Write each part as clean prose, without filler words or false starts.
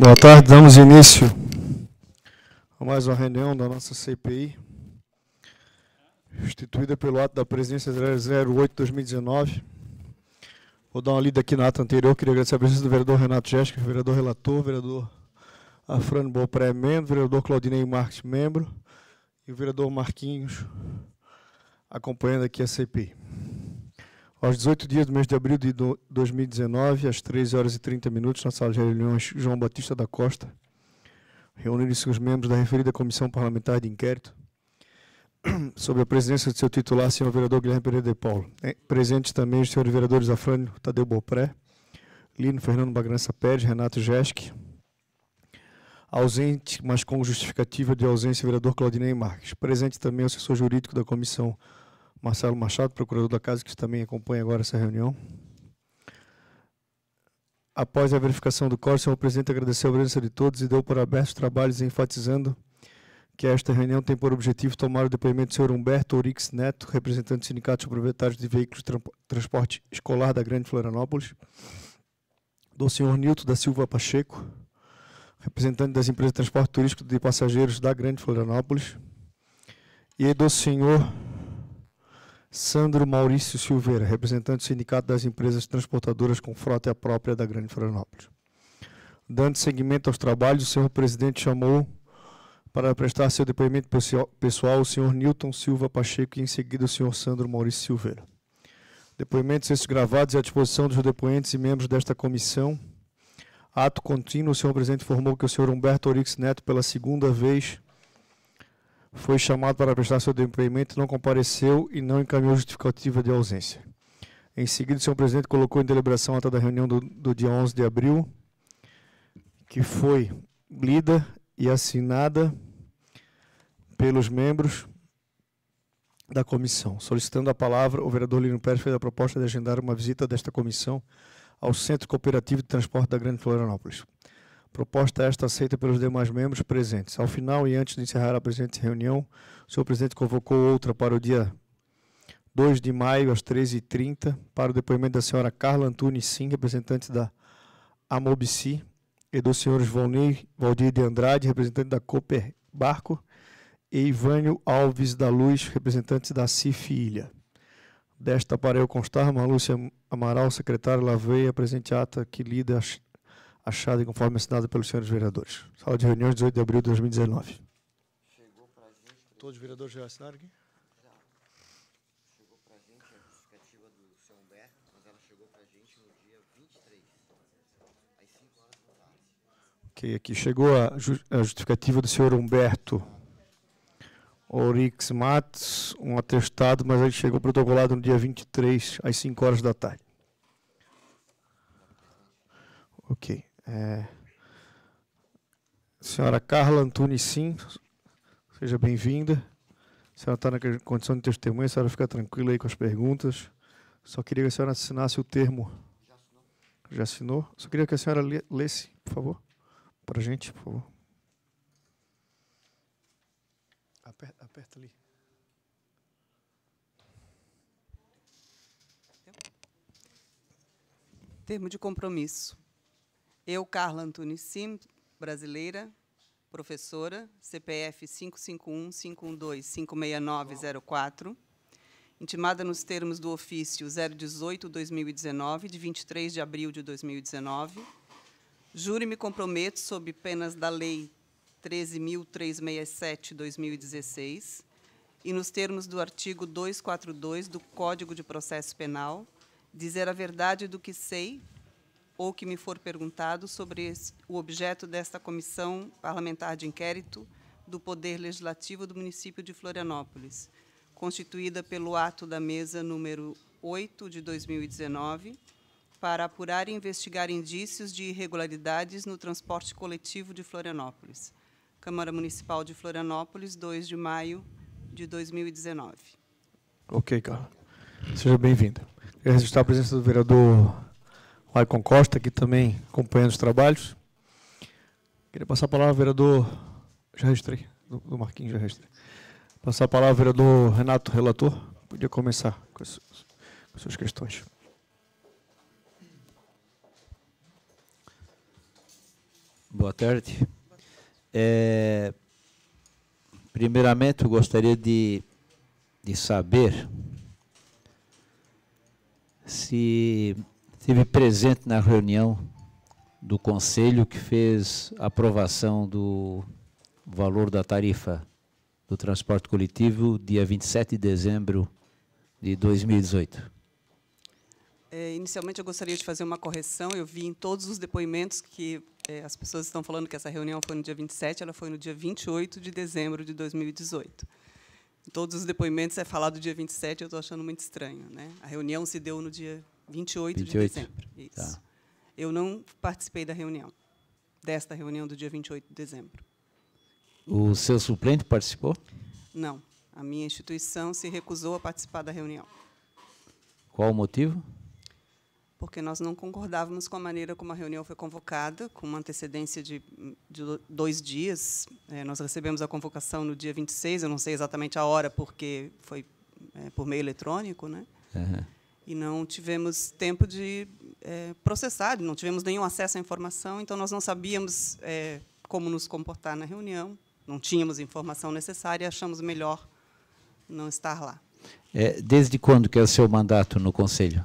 Boa tarde, damos início a mais uma reunião da nossa CPI, instituída pelo ato da presidência 08/2019. Vou dar uma lida aqui na ata anterior. Queria agradecer a presença do vereador Renato Jéssica, vereador relator, vereador Afrânio Bopré, membro, vereador Claudinei Marques, membro, e o vereador Marquinhos, acompanhando aqui a CPI. Aos 18 dias do mês de abril de 2019, às 13h30, na sala de reuniões João Batista da Costa, reuniram-se os membros da referida Comissão Parlamentar de Inquérito, sob a presidência de seu titular, senhor vereador Guilherme Pereira de Paulo. Presentes também os senhores vereadores Afrânio Tadeu Bopré, Lino Fernando Bagrança Pérez, Renato Jéssica. Ausente, mas com justificativa de ausência, o vereador Claudinei Marques. Presente também o assessor jurídico da comissão, Marcelo Machado, procurador da Casa, que também acompanha agora essa reunião. Após a verificação do quórum, o senhor presidente agradeceu a presença de todos e deu por abertos os trabalhos, enfatizando que esta reunião tem por objetivo tomar o depoimento do senhor Humberto Orix Neto, representante do Sindicato de Proprietários de Veículos de Transporte Escolar da Grande Florianópolis, do senhor Nilton da Silva Pacheco, representante das empresas de transporte turístico de passageiros da Grande Florianópolis, e do senhor Sandro Maurício Silveira, representante do Sindicato das Empresas Transportadoras com Frota Própria da Grande Florianópolis. Dando seguimento aos trabalhos, o senhor presidente chamou para prestar seu depoimento pessoal o senhor Nilton Silva Pacheco e, em seguida, o senhor Sandro Maurício Silveira. Depoimentos esses gravados e à disposição dos depoentes e membros desta comissão. Ato contínuo, o senhor presidente informou que o senhor Humberto Orix Neto, pela segunda vez, foi chamado para prestar seu depoimento, não compareceu e não encaminhou justificativa de ausência. Em seguida, o senhor presidente colocou em deliberação a ata da reunião do dia 11 de abril, que foi lida e assinada pelos membros da comissão. Solicitando a palavra, o vereador Lino Pérez fez a proposta de agendar uma visita desta comissão ao Centro Cooperativo de Transporte da Grande Florianópolis. Proposta esta aceita pelos demais membros presentes. Ao final e antes de encerrar a presente reunião, o senhor presidente convocou outra para o dia 2 de maio, às 13h30, para o depoimento da senhora Carla Antunes Sim, representante da Amobici, e dos senhores Valdir de Andrade, representante da Cooper Barco, e Ivânio Alves da Luz, representante da CIF Ilha. Desta para eu constar, Malúcia Amaral, secretária, lavei a presente ata que lida achada e conforme assinada pelos senhores vereadores. Sala de reuniões, 18 de abril de 2019. Chegou para a gente... Todos os vereadores já assinaram aqui? Já. Chegou para a gente a justificativa do seu Humberto, mas ela chegou para a gente no dia 23, às 5h da tarde. Ok, aqui chegou a justificativa do senhor Humberto Orix Matos, um atestado, mas ele chegou protocolado no dia 23, às 5h da tarde. Ok. Senhora Carla Antunes Sim, seja bem-vinda. A senhora está na condição de testemunha, a senhora fica tranquila aí com as perguntas. Só queria que a senhora assinasse o termo. Já assinou? Já assinou? Só queria que a senhora lesse, por favor, para a gente, por favor. Aperta ali. Termo de compromisso. Eu, Carla Antunes Sim, brasileira, professora, CPF 551-512-56904, intimada nos termos do ofício 018/2019, de 23 de abril de 2019, juro e me comprometo sob penas da Lei 13.367/2016 e nos termos do artigo 242 do Código de Processo Penal, dizer a verdade do que sei ou que me for perguntado sobre o objeto desta Comissão Parlamentar de Inquérito do Poder Legislativo do município de Florianópolis, constituída pelo ato da mesa número 8 de 2019, para apurar e investigar indícios de irregularidades no transporte coletivo de Florianópolis. Câmara Municipal de Florianópolis, 2 de maio de 2019. Ok, Carla. Seja bem-vinda. Quero registrar a presença do vereador Maicon Costa, aqui também acompanhando os trabalhos. Queria passar a palavra ao vereador... Já registrei, do Marquinhos, já registrei. Passar a palavra ao vereador Renato, relator. Podia começar com as suas questões. Boa tarde. Primeiramente, eu gostaria de saber se esteve presente na reunião do Conselho que fez a aprovação do valor da tarifa do transporte coletivo dia 27 de dezembro de 2018. Inicialmente, eu gostaria de fazer uma correção. Eu vi em todos os depoimentos que as pessoas estão falando que essa reunião foi no dia 27, ela foi no dia 28 de dezembro de 2018. Em todos os depoimentos é falado dia 27, eu estou achando muito estranho, né? A reunião se deu no dia 28 de dezembro. Isso. Tá. Eu não participei da reunião, desta reunião do dia 28 de dezembro. O seu suplente participou? Não. A minha instituição se recusou a participar da reunião. Qual o motivo? Porque nós não concordávamos com a maneira como a reunião foi convocada, com uma antecedência de 2 dias. Nós recebemos a convocação no dia 26, eu não sei exatamente a hora, porque foi por meio eletrônico, né? Uhum. E não tivemos tempo de processar, não tivemos nenhum acesso à informação, então nós não sabíamos como nos comportar na reunião, não tínhamos informação necessária e achamos melhor não estar lá. Desde quando que é o seu mandato no Conselho?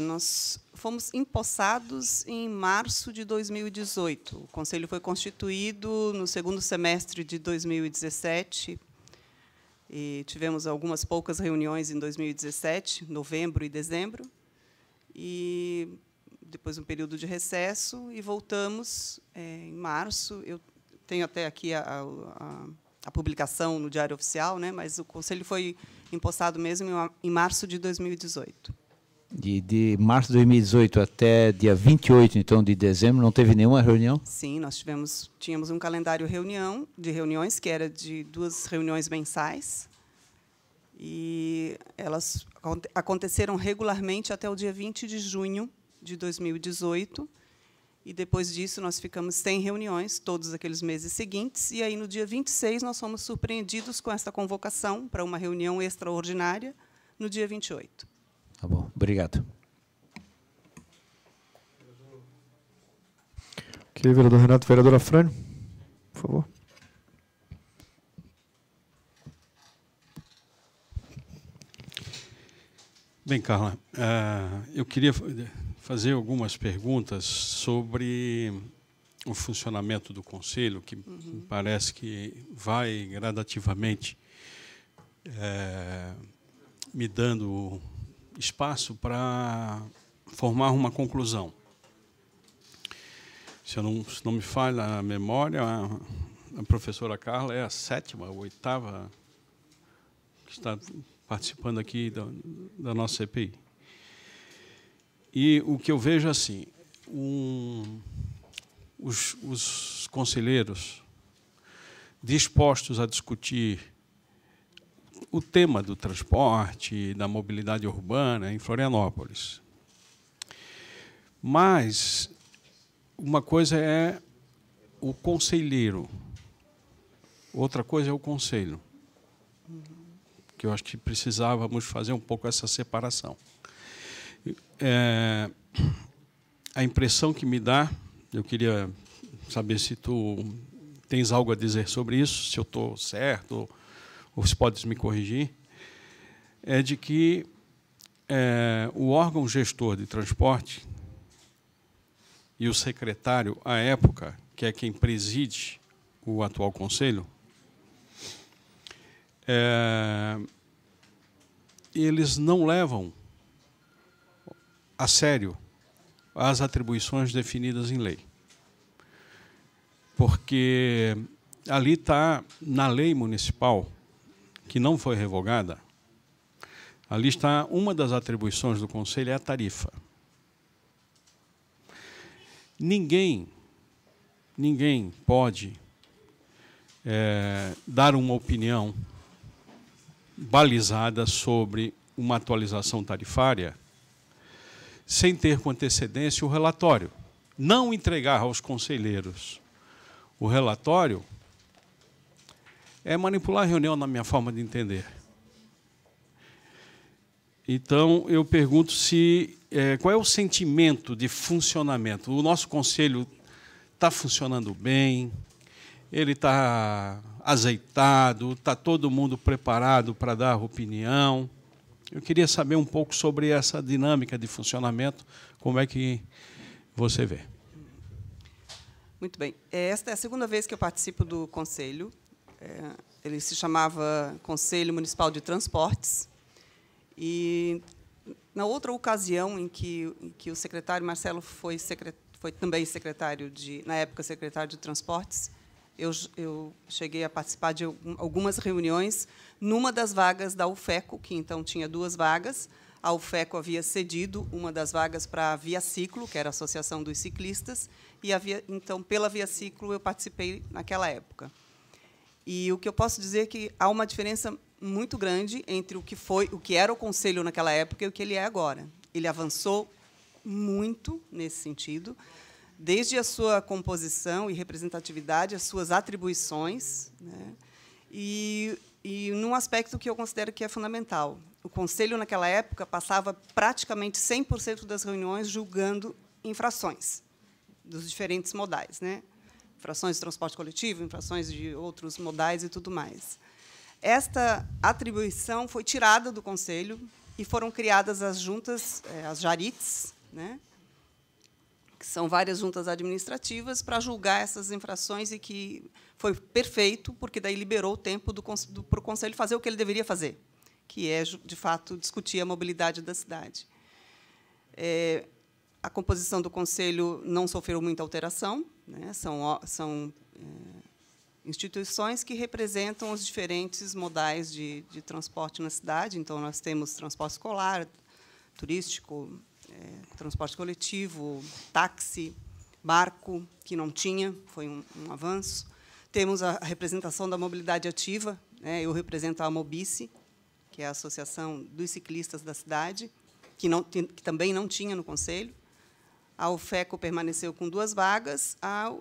Nós fomos empossados em março de 2018. O Conselho foi constituído no segundo semestre de 2017. E tivemos algumas poucas reuniões em 2017, novembro e dezembro. E depois um período de recesso e voltamos em março. Eu tenho até aqui a publicação no Diário Oficial, né? Mas o Conselho foi empossado mesmo em março de 2018. De março de 2018 até dia 28, então, de dezembro, não teve nenhuma reunião? Sim, nós tínhamos um calendário de reuniões, que era de 2 reuniões mensais, e elas aconteceram regularmente até o dia 20 de junho de 2018, e depois disso nós ficamos sem reuniões todos aqueles meses seguintes, e aí no dia 26 nós fomos surpreendidos com essa convocação para uma reunião extraordinária no dia 28. Tá bom, obrigado. Ok, vereador Renato. Vereadora Afrânio, por favor. Bem, Carla, eu queria fazer algumas perguntas sobre o funcionamento do Conselho, que me parece que vai gradativamente me dando espaço para formar uma conclusão. Se não me falha a memória, a professora Carla é a 7ª, a 8ª que está participando aqui da nossa CPI. E o que eu vejo assim, os conselheiros dispostos a discutir o tema do transporte, da mobilidade urbana em Florianópolis. Mas uma coisa é o conselheiro, outra coisa é o conselho, que eu acho que precisávamos fazer um pouco essa separação. A impressão que me dá, eu queria saber se tu tens algo a dizer sobre isso, se eu estou certo, ou se podes me corrigir, é de que o órgão gestor de transporte e o secretário, à época, que é quem preside o atual conselho, eles não levam a sério as atribuições definidas em lei. Porque ali está, na lei municipal, que não foi revogada, ali está uma das atribuições do Conselho, é a tarifa. Ninguém pode dar uma opinião balizada sobre uma atualização tarifária sem ter com antecedência o relatório. Não entregar aos conselheiros o relatório é manipular a reunião, na minha forma de entender. Então, eu pergunto qual é o sentimento de funcionamento. O nosso conselho está funcionando bem, ele está azeitado, está todo mundo preparado para dar opinião. Eu queria saber um pouco sobre essa dinâmica de funcionamento, como é que você vê. Muito bem. Esta é a segunda vez que eu participo do Conselho. Ele se chamava Conselho Municipal de Transportes. E, na outra ocasião em que o secretário Marcelo foi também secretário na época, secretário de Transportes, eu cheguei a participar de algumas reuniões numa das vagas da UFECO, que então tinha 2 vagas. A UFECO havia cedido uma das vagas para a Via Ciclo, que era a Associação dos Ciclistas, e então, pela Via Ciclo, eu participei naquela época. E o que eu posso dizer é que há uma diferença muito grande entre o que era o Conselho naquela época e o que ele é agora. Ele avançou muito nesse sentido, desde a sua composição e representatividade, as suas atribuições, né? E num aspecto que eu considero que é fundamental. O Conselho, naquela época, passava praticamente 100% das reuniões julgando infrações dos diferentes modais, né? Infrações de transporte coletivo, infrações de outros modais e tudo mais. Esta atribuição foi tirada do Conselho e foram criadas as juntas, as JARITs, né? Que são várias juntas administrativas para julgar essas infrações, e que foi perfeito, porque daí liberou o tempo para o Conselho fazer o que ele deveria fazer, que é, de fato, discutir a mobilidade da cidade. A composição do Conselho não sofreu muita alteração, né? São instituições que representam os diferentes modais de transporte na cidade. Então, nós temos transporte escolar, turístico, transporte coletivo, táxi, barco, que não tinha, foi um avanço. Temos a representação da mobilidade ativa, né? Eu represento a Mobice, que é a Associação dos Ciclistas da cidade, que também não tinha no Conselho. A UFECO permaneceu com 2 vagas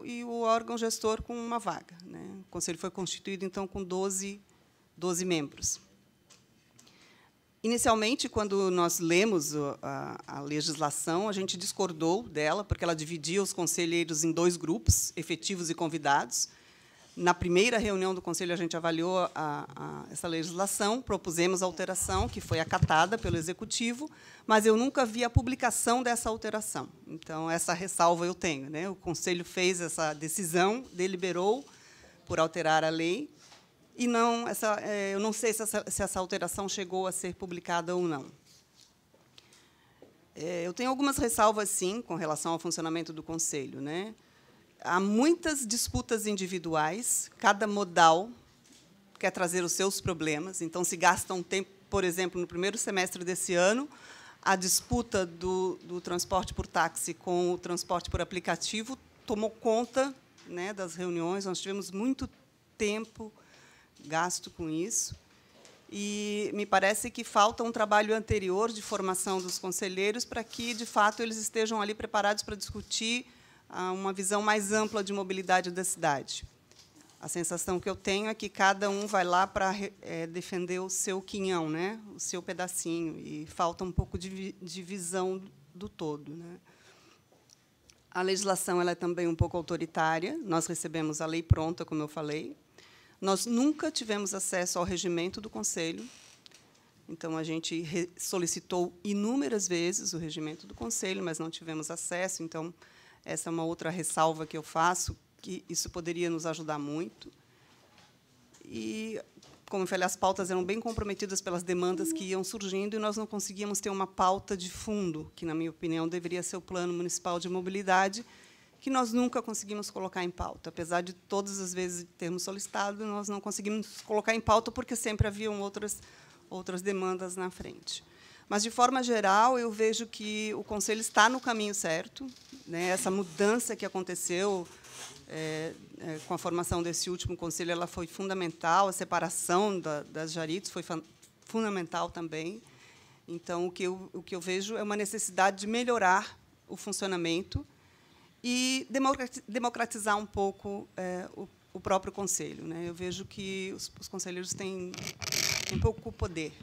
e o órgão gestor com 1 vaga, né? O Conselho foi constituído, então, com 12 membros. Inicialmente, quando nós lemos a legislação, a gente discordou dela, porque ela dividia os conselheiros em 2 grupos, efetivos e convidados. Na primeira reunião do Conselho, a gente avaliou essa legislação, propusemos a alteração, que foi acatada pelo Executivo, mas eu nunca vi a publicação dessa alteração. Então, essa ressalva eu tenho, né? O Conselho fez essa decisão, deliberou por alterar a lei, e eu não sei se essa alteração chegou a ser publicada ou não. Eu tenho algumas ressalvas, sim, com relação ao funcionamento do Conselho, né? Há muitas disputas individuais, cada modal quer trazer os seus problemas, então se gasta um tempo, por exemplo, no primeiro semestre desse ano, a disputa do transporte por táxi com o transporte por aplicativo tomou conta, né, das reuniões. Nós tivemos muito tempo gasto com isso, e me parece que falta um trabalho anterior de formação dos conselheiros para que, de fato, eles estejam ali preparados para discutir uma visão mais ampla de mobilidade da cidade. A sensação que eu tenho é que cada um vai lá para defender o seu quinhão, né? O seu pedacinho, e falta um pouco de visão do todo, né? A legislação ela é também um pouco autoritária. Nós recebemos a lei pronta, como eu falei. Nós nunca tivemos acesso ao regimento do Conselho. Então, a gente solicitou inúmeras vezes o regimento do Conselho, mas não tivemos acesso. Então, essa é uma outra ressalva que eu faço, que isso poderia nos ajudar muito. E, como eu falei, as pautas eram bem comprometidas pelas demandas que iam surgindo, e nós não conseguíamos ter uma pauta de fundo, que, na minha opinião, deveria ser o Plano Municipal de Mobilidade, que nós nunca conseguimos colocar em pauta. Apesar de todas as vezes termos solicitado, nós não conseguimos colocar em pauta, porque sempre haviam outras demandas na frente. Mas, de forma geral, eu vejo que o Conselho está no caminho certo, né? Essa mudança que aconteceu com a formação desse último Conselho, ela foi fundamental. A separação das JARITs foi fundamental também. Então, o que eu vejo é uma necessidade de melhorar o funcionamento e democratizar um pouco o próprio Conselho, né? Eu vejo que os conselheiros têm pouco poder.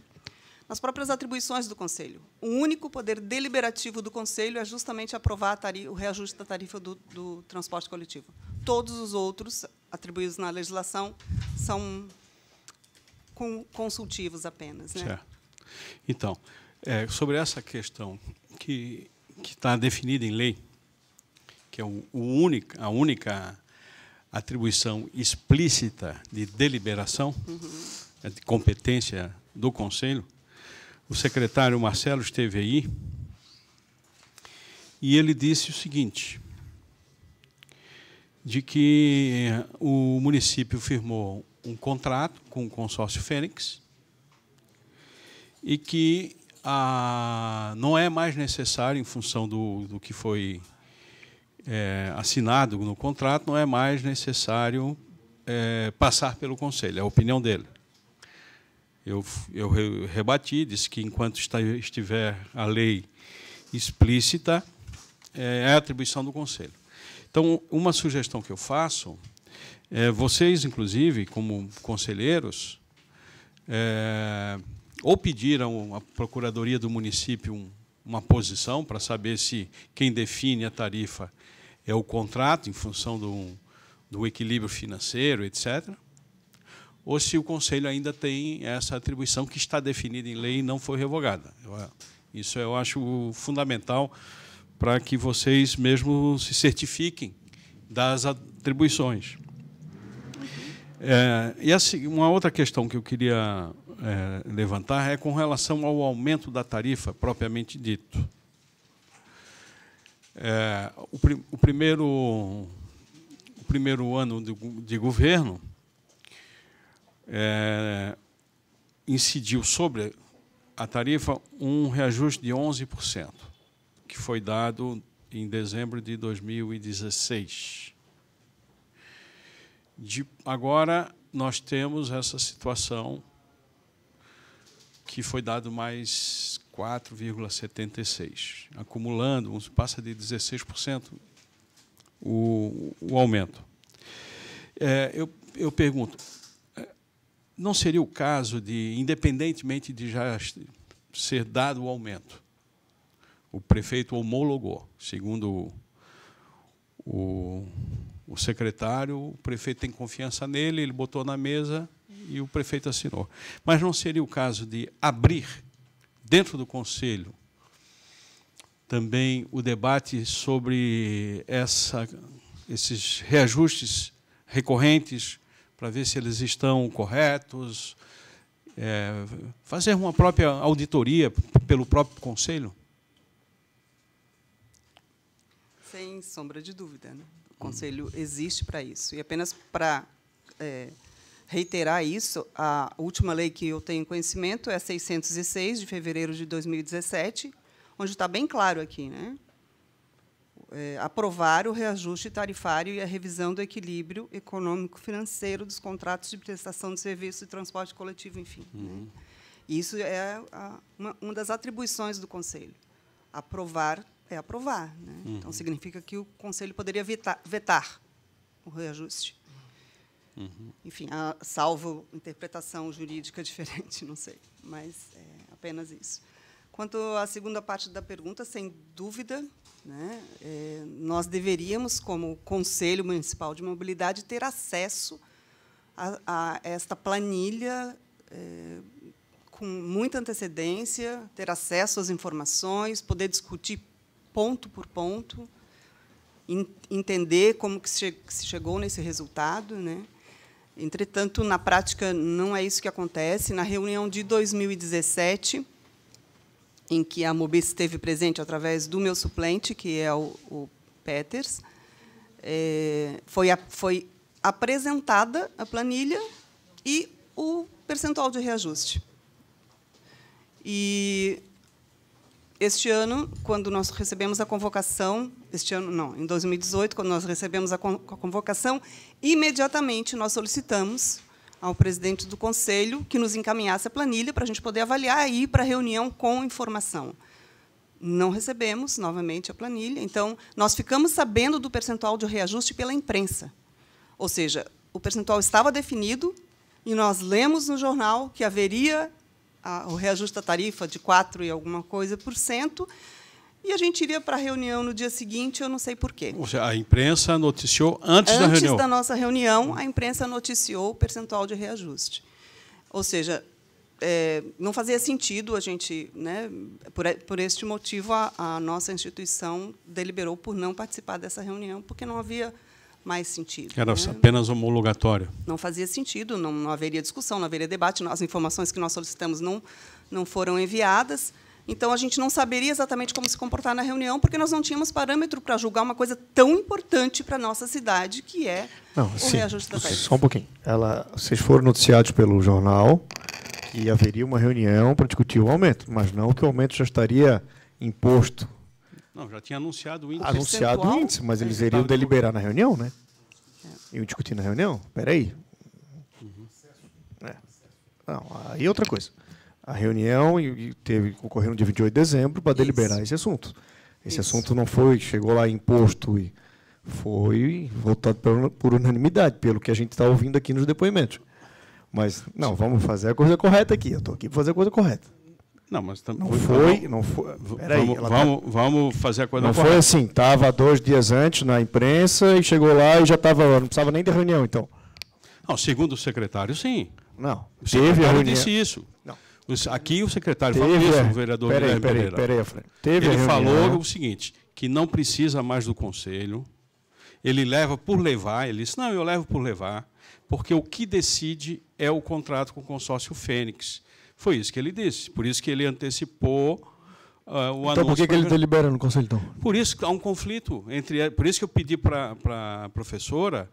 nas próprias atribuições do Conselho. O único poder deliberativo do Conselho é justamente aprovar o reajuste da tarifa do transporte coletivo. Todos os outros, atribuídos na legislação, são consultivos apenas. Né? Certo. Então, sobre essa questão que está definida em lei, que é a única atribuição explícita de deliberação, de competência do Conselho, o secretário Marcelo esteve aí e ele disse o seguinte, de que o município firmou um contrato com o consórcio Fênix e que não é mais necessário, em função do que foi assinado no contrato, não é mais necessário passar pelo Conselho, é a opinião dele. Eu rebati, disse que, enquanto estiver a lei explícita, é a atribuição do Conselho. Então, uma sugestão que eu faço, vocês, inclusive, como conselheiros, ou pediram à Procuradoria do município uma posição para saber se quem define a tarifa é o contrato, em função do equilíbrio financeiro, etc., ou se o Conselho ainda tem essa atribuição que está definida em lei e não foi revogada. Isso eu acho fundamental para que vocês mesmo se certifiquem das atribuições. E assim, uma outra questão que eu queria levantar é com relação ao aumento da tarifa propriamente dito. O primeiro ano de governo incidiu sobre a tarifa um reajuste de 11%, que foi dado em dezembro de 2016. Agora, nós temos essa situação que foi dado mais 4,76%, acumulando, passa de 16% o aumento. Eu pergunto, não seria o caso de, independentemente de já ser dado o aumento, o prefeito homologou, segundo o secretário, o prefeito tem confiança nele, ele botou na mesa e o prefeito assinou. Mas não seria o caso de abrir, dentro do Conselho, também o debate sobre esses reajustes recorrentes, para ver se eles estão corretos, fazer uma própria auditoria pelo próprio Conselho? Sem sombra de dúvida, né? O Conselho existe para isso. E apenas para reiterar isso, a última lei que eu tenho conhecimento é a 606, de fevereiro de 2017, onde está bem claro aqui, né? Aprovar o reajuste tarifário e a revisão do equilíbrio econômico-financeiro dos contratos de prestação de serviço e transporte coletivo, enfim. Né? Isso é uma das atribuições do Conselho. Aprovar é aprovar. Né? Então, significa que o Conselho poderia vetar o reajuste. Enfim, salvo interpretação jurídica diferente, não sei, mas é apenas isso. Quanto à segunda parte da pergunta, sem dúvida, né, nós deveríamos, como Conselho Municipal de Mobilidade, ter acesso a esta planilha com muita antecedência, ter acesso às informações, poder discutir ponto por ponto, entender como que se chegou nesse resultado, né? Entretanto, na prática, não é isso que acontece. Na reunião de 2017, em que a Mobis esteve presente através do meu suplente, que é o Peters, foi apresentada a planilha e o percentual de reajuste. E este ano, quando nós recebemos a convocação, em 2018, quando nós recebemos a convocação, imediatamente nós solicitamos ao presidente do Conselho que nos encaminhasse a planilha para a gente poder avaliar e ir para a reunião com informação. Não recebemos, novamente, a planilha. Então, nós ficamos sabendo do percentual de reajuste pela imprensa. Ou seja, o percentual estava definido e nós lemos no jornal que haveria o reajuste da tarifa de 4 e alguma coisa por cento, e a gente iria para a reunião no dia seguinte, eu não sei por quê. Ou seja, a imprensa noticiou antes da reunião? Antes da nossa reunião, a imprensa noticiou o percentual de reajuste. Ou seja, não fazia sentido a gente, né, por este motivo, a nossa instituição deliberou por não participar dessa reunião, porque não havia mais sentido. Era né? apenas homologatório. Não fazia sentido, não haveria discussão, não haveria debate, as informações que nós solicitamos não foram enviadas, então a gente não saberia exatamente como se comportar na reunião, porque nós não tínhamos parâmetro para julgar uma coisa tão importante para a nossa cidade, que é o reajuste da tarifa. Só um pouquinho. Vocês foram noticiados pelo jornal que haveria uma reunião para discutir o aumento, mas não que o aumento já estaria imposto. Não, já tinha anunciado o índice. Anunciado o índice, mas eles iriam deliberar na reunião, né? Iam discutir na reunião? Espera aí. Não, aí outra coisa. A reunião ocorreu no dia 28 de dezembro para deliberar esse assunto. Esse assunto não chegou lá imposto e foi votado por unanimidade, pelo que a gente está ouvindo aqui nos depoimentos. Mas, não, vamos fazer a coisa correta aqui. Eu estou aqui para fazer a coisa correta. Não, mas não foi. Peraí, vamos fazer a coisa correta. Não foi assim, estava 2 dias antes na imprensa e chegou lá e já estava, não precisava nem de reunião, então. Não, segundo o secretário, sim. Não, o secretário teve disse isso. Não. Aqui o secretário falou isso, o vereador Guilherme Pereira. Ele falou o seguinte, que não precisa mais do conselho, ele leva por levar, ele disse, não, eu levo por levar, porque o que decide é o contrato com o consórcio Fênix. Foi isso que ele disse, por isso que ele antecipou o anúncio. Então, por que ele delibera no conselho, então? Por isso que há um conflito. Por isso que eu pedi para a professora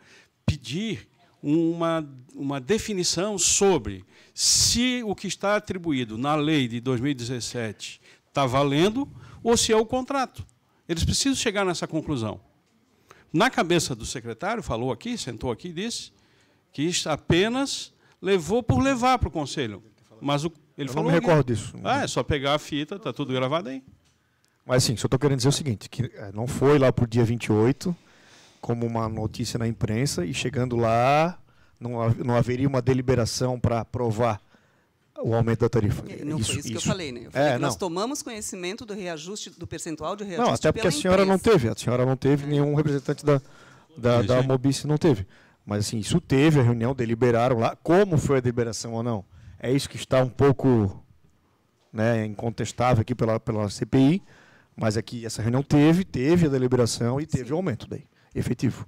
pedir uma definição sobre se o que está atribuído na lei de 2017 está valendo ou se é o contrato. Eles precisam chegar nessa conclusão. Na cabeça do secretário, falou aqui, sentou aqui e disse que apenas levou por levar para o conselho. Mas ele falou. Não me recordo disso. É só pegar a fita, está tudo gravado aí. Mas, sim, só estou querendo dizer o seguinte, que não foi lá para o dia 28, como uma notícia na imprensa, e chegando lá, não haveria uma deliberação para aprovar o aumento da tarifa. Não foi isso que eu falei, né? Eu falei que nós tomamos conhecimento do reajuste, do percentual de reajuste. Não, até porque a senhora não teve, nenhum representante da Mobice não teve. Mas, assim, isso teve, a reunião, deliberaram lá. Como foi a deliberação ou não? É isso que está um pouco, né, incontestável aqui pela CPI, mas aqui essa reunião teve a deliberação e teve o aumento daí, efetivo.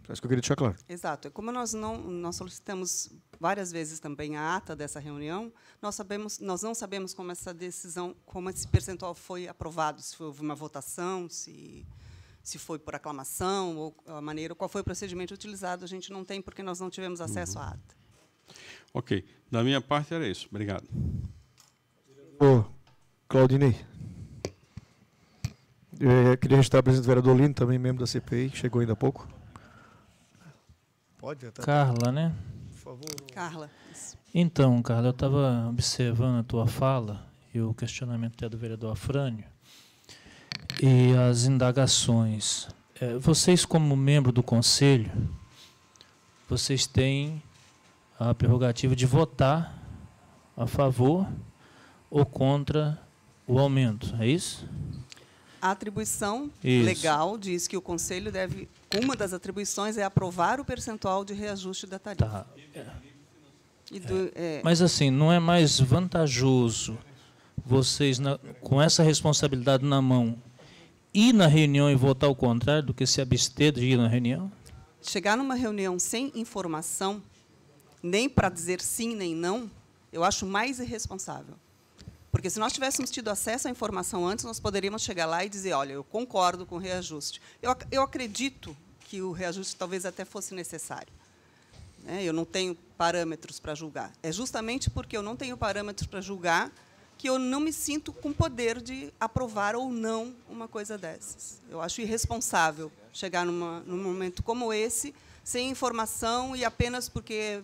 É isso que eu queria deixar claro. Exato. Como nós solicitamos várias vezes também a ata dessa reunião, nós não sabemos como essa decisão, como esse percentual foi aprovado, se houve uma votação, se foi por aclamação, ou a maneira, qual foi o procedimento utilizado, a gente não tem, porque nós não tivemos acesso à ata. Ok. Da minha parte era isso. Obrigado. Claudinei. Eu queria registrar a presença do vereador Lino, também membro da CPI, que chegou ainda há pouco. Pode? Carla, né? Por favor. Carla. Isso. Então, Carla, eu estava observando a tua fala e o questionamento até do vereador Afrânio e as indagações. Vocês, como membro do Conselho, vocês têm a prerrogativa de votar a favor ou contra o aumento, é isso? A atribuição legal diz que o Conselho deve, uma das atribuições é aprovar o percentual de reajuste da tarifa. Tá. Mas, assim, não é mais vantajoso vocês, com essa responsabilidade na mão, ir na reunião e votar o contrário do que se abster de ir na reunião? Chegar numa reunião sem informação, nem para dizer sim nem não, eu acho mais irresponsável. Porque, se nós tivéssemos tido acesso à informação antes, nós poderíamos chegar lá e dizer, olha, eu concordo com o reajuste. Eu acredito que o reajuste talvez até fosse necessário. Eu não tenho parâmetros para julgar. É justamente porque eu não tenho parâmetros para julgar que eu não me sinto com poder de aprovar ou não uma coisa dessas. Eu acho irresponsável chegar num momento como esse, sem informação e apenas porque,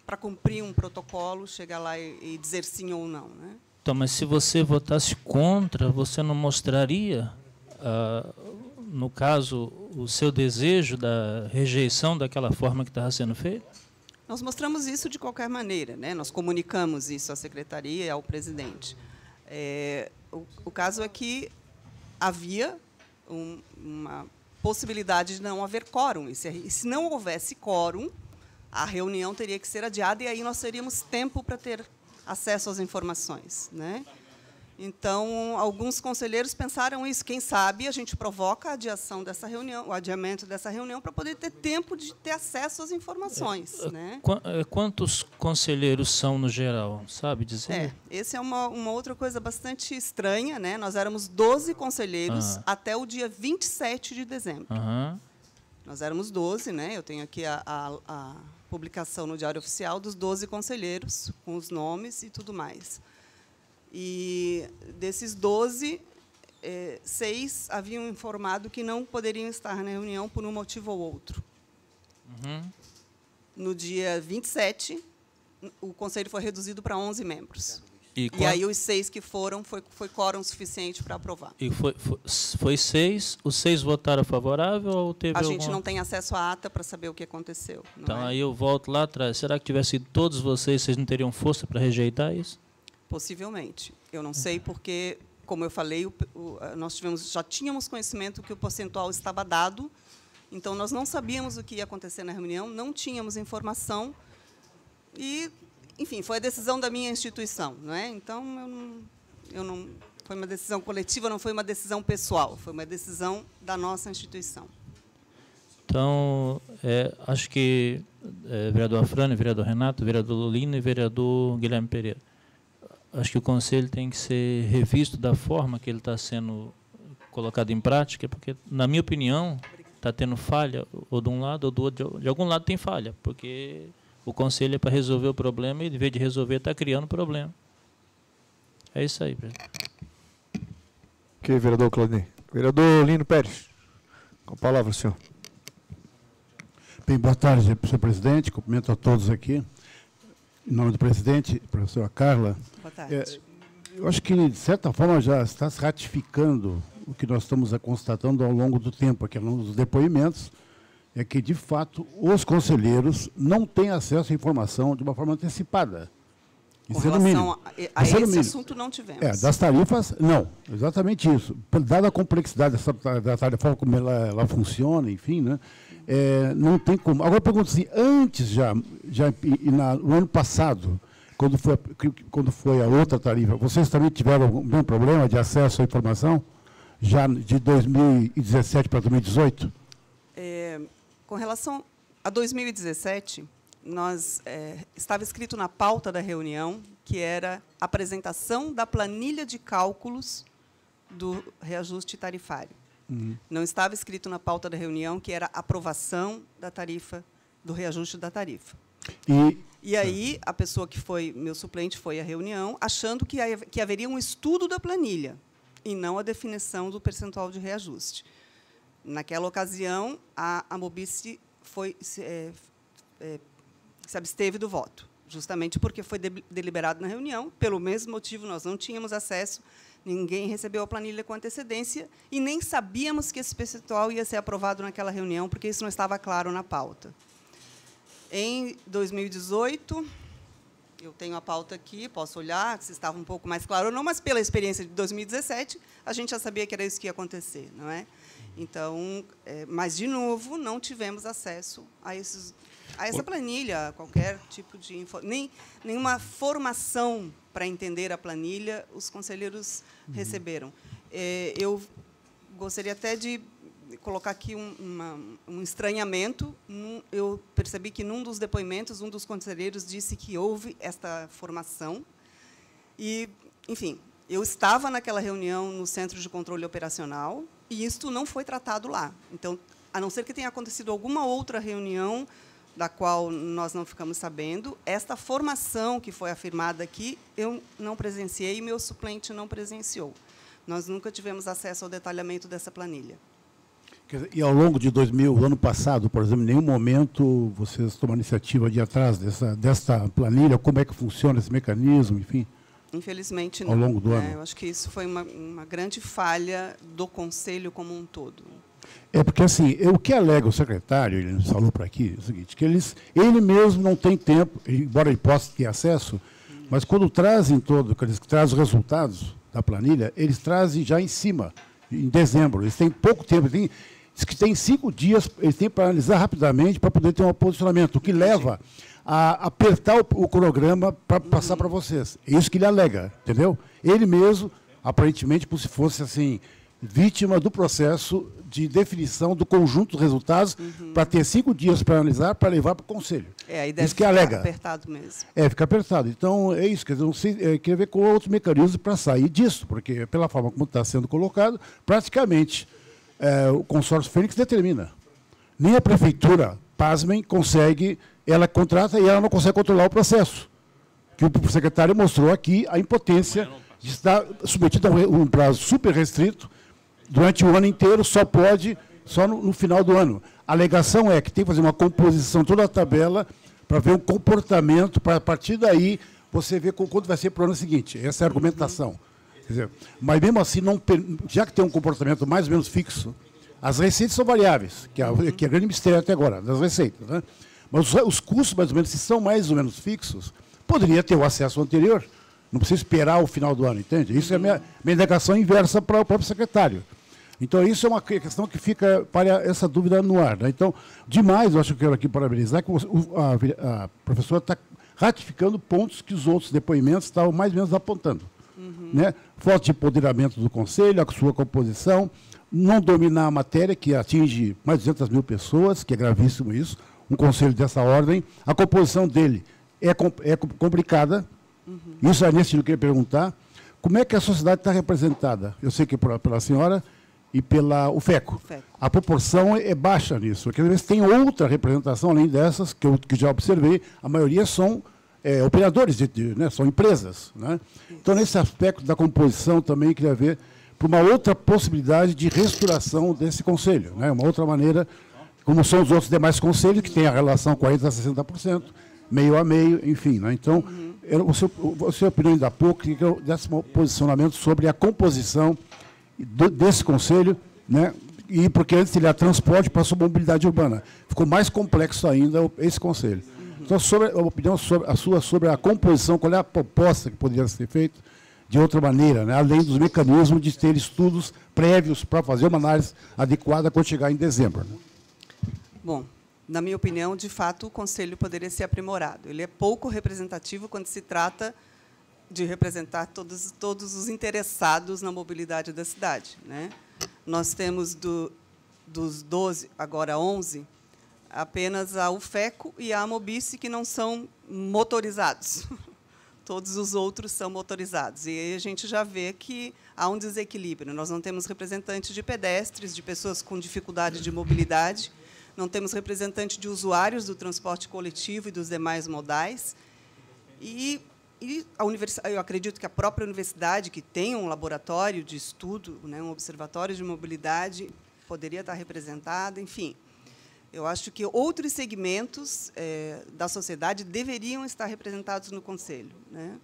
para cumprir um protocolo, chegar lá e dizer sim ou não, né? Então, mas se você votasse contra, você não mostraria, no caso, o seu desejo da rejeição daquela forma que estava sendo feita? Nós mostramos isso de qualquer maneira, né? Nós comunicamos isso à secretaria e ao presidente. O caso é que havia uma possibilidade de não haver quórum. E se não houvesse quórum, a reunião teria que ser adiada, e aí nós teríamos tempo para ter acesso às informações, né? Então, alguns conselheiros pensaram isso. Quem sabe a gente provoca a adiação dessa reunião, o adiamento dessa reunião, para poder ter tempo de ter acesso às informações, né? Quantos conselheiros são no geral? Sabe dizer? Essa é uma outra coisa bastante estranha, né? Nós éramos 12 conselheiros até o dia 27 de dezembro. Nós éramos 12, né? Eu tenho aqui a publicação no Diário Oficial dos 12 conselheiros, com os nomes e tudo mais. E desses 12, 6 haviam informado que não poderiam estar na reunião por um motivo ou outro. No dia 27, o conselho foi reduzido para 11 membros. E aí os 6 que foram, foi quórum suficiente para aprovar. E foi 6? Os 6 votaram favorável ou teve A gente não tem acesso à ata para saber o que aconteceu. Então, aí eu volto lá atrás. Será que tivesse sido todos vocês não teriam força para rejeitar isso? Possivelmente. Eu não sei porque, como eu falei, nós já tínhamos conhecimento que o percentual estava dado, então nós não sabíamos o que ia acontecer na reunião, não tínhamos informação e, enfim, foi a decisão da minha instituição, não é? Então eu não foi uma decisão coletiva, não foi uma decisão pessoal, foi uma decisão da nossa instituição. Então, acho que vereador Afrânio, vereador Renato, vereador Lolino e vereador Guilherme Pereira. Acho que o conselho tem que ser revisto da forma que ele está sendo colocado em prática, porque, na minha opinião, está tendo falha, ou de um lado ou do outro. De algum lado tem falha, porque o conselho é para resolver o problema e, em vez de resolver, está criando problema. É isso aí, presidente. Ok, vereador Claudinei. Vereador Lino Pérez, com a palavra, senhor. Bem, boa tarde, senhor presidente. Cumprimento a todos aqui. Em nome do presidente, professora Carla. Boa tarde. Eu acho que, de certa forma, já está se ratificando o que nós estamos constatando ao longo do tempo, aqui ao longo dos depoimentos, é que, de fato, os conselheiros não têm acesso à informação de uma forma antecipada. Com relação a esse assunto, não tivemos. Das tarifas, não. Exatamente isso. Dada a complexidade da tarifa, como ela funciona, enfim, né? Não tem como. Agora, eu pergunto assim, antes, no ano passado, quando foi a outra tarifa, vocês também tiveram algum problema de acesso à informação? Já de 2017 para 2018? Com relação a 2017, estava escrito na pauta da reunião que era a apresentação da planilha de cálculos do reajuste tarifário. Não estava escrito na pauta da reunião que era aprovação da tarifa, do reajuste da tarifa. E aí, a pessoa que foi meu suplente foi à reunião, achando que haveria um estudo da planilha, e não a definição do percentual de reajuste. Naquela ocasião, a Mobice se absteve do voto, justamente porque foi deliberado na reunião. Pelo mesmo motivo, nós não tínhamos acesso, ninguém recebeu a planilha com antecedência e nem sabíamos que esse percentual ia ser aprovado naquela reunião, porque isso não estava claro na pauta. Em 2018, eu tenho a pauta aqui, posso olhar se estava um pouco mais claro ou não, mas, pela experiência de 2017, a gente já sabia que era isso que ia acontecer, não é? Então, mas, de novo, não tivemos acesso a essa planilha, qualquer tipo de nenhuma formação para entender a planilha, os conselheiros receberam. Eu gostaria até de colocar aqui um estranhamento. Eu percebi que, num dos depoimentos, um dos conselheiros disse que houve esta formação. E, enfim, eu estava naquela reunião no Centro de Controle Operacional e isto não foi tratado lá. Então, a não ser que tenha acontecido alguma outra reunião da qual nós não ficamos sabendo, esta formação que foi afirmada aqui, eu não presenciei e meu suplente não presenciou. Nós nunca tivemos acesso ao detalhamento dessa planilha. E, ao longo de ano passado, por exemplo, em nenhum momento vocês tomaram iniciativa de ir atrás dessa planilha? Como é que funciona esse mecanismo, enfim? Infelizmente, não. Ao longo do ano? Eu acho que isso foi uma grande falha do Conselho como um todo. É porque, assim, o que alega o secretário, ele falou para aqui, é o seguinte, que ele mesmo não tem tempo, embora ele possa ter acesso, mas quando trazem eles trazem os resultados da planilha, eles trazem já em cima, em dezembro. Eles têm pouco tempo, diz que tem 5 dias, eles têm para analisar rapidamente para poder ter um posicionamento, o que leva a apertar o cronograma para passar para vocês. É isso que ele alega, entendeu? Ele mesmo, aparentemente, como se fosse assim, vítima do processo de definição do conjunto dos resultados, para ter 5 dias para analisar, para levar para o Conselho. Aí deve isso que ficar alega. apertado mesmo. Fica apertado. Então, é isso. Quer dizer, não sei, queria ver qual outro mecanismo para sair disso, porque, pela forma como está sendo colocado, praticamente, o consórcio Fênix determina. Nem a prefeitura, pasmem, consegue, ela contrata e ela não consegue controlar o processo. Que o secretário mostrou aqui a impotência de estar submetido a um prazo super restrito, durante o ano inteiro, só no final do ano. A alegação é que tem que fazer uma composição, toda a tabela, para ver o comportamento, para a partir daí você ver quanto vai ser para o ano seguinte. Essa é a argumentação. Quer dizer, mas mesmo assim, já que tem um comportamento mais ou menos fixo, as receitas são variáveis, que é grande mistério até agora, das receitas. Né? Mas os custos, mais ou menos, se são mais ou menos fixos, poderia ter o acesso anterior. Não precisa esperar o final do ano, entende? Isso é a minha negação inversa para o próprio secretário. Então, isso é uma questão que fica para essa dúvida no ar. Né? Então, demais, eu acho que eu quero aqui parabenizar, que a professora está ratificando pontos que os outros depoimentos estavam mais ou menos apontando. Né? Falta de empoderamento do Conselho, a sua composição, não dominar a matéria, que atinge mais de 200 mil pessoas, que é gravíssimo isso, um Conselho dessa ordem. A composição dele é complicada. Isso é nesse que eu queria perguntar. Como é que a sociedade está representada? Eu sei que pela senhora e pela UFECO. A proporção é baixa nisso. Porque às vezes tem outra representação, além dessas, que eu já observei, a maioria são operadores, né, são empresas. Né? Então, nesse aspecto da composição, também queria ver para uma outra possibilidade de reestruturação desse conselho. Né? Uma outra maneira, como são os outros demais conselhos, que têm a relação 40% a 60%, meio a meio, enfim. Né? Então, o seu opinião ainda há pouco, que eu desse um posicionamento sobre a composição desse conselho, né? E porque antes ele era transporte, passou mobilidade urbana. Ficou mais complexo ainda esse conselho. Então, a opinião sobre a composição, qual é a proposta que poderia ser feita de outra maneira, né? Além dos mecanismos de ter estudos prévios para fazer uma análise adequada quando chegar em dezembro. Né? Bom, na minha opinião, de fato, o Conselho poderia ser aprimorado. Ele é pouco representativo quando se trata de representar todos os interessados na mobilidade da cidade. Né? Nós temos, dos 12, agora 11, apenas a UFECO e a Amobice, que não são motorizados. Todos os outros são motorizados. E aí a gente já vê que há um desequilíbrio. Nós não temos representantes de pedestres, de pessoas com dificuldade de mobilidade, não temos representante de usuários do transporte coletivo e dos demais modais. E eu acredito que a própria universidade, que tem um laboratório de estudo, né, um observatório de mobilidade, poderia estar representada. Enfim, eu acho que outros segmentos da sociedade deveriam estar representados no Conselho. Né?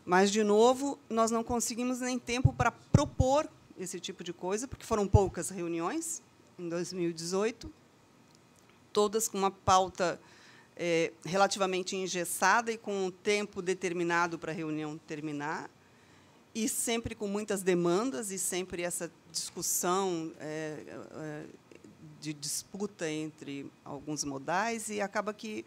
Mas, de novo, nós não conseguimos nem tempo para propor esse tipo de coisa, porque foram poucas reuniões em 2018, todas com uma pauta relativamente engessada e com um tempo determinado para a reunião terminar, e sempre com muitas demandas, e sempre essa discussão de disputa entre alguns modais, e acaba que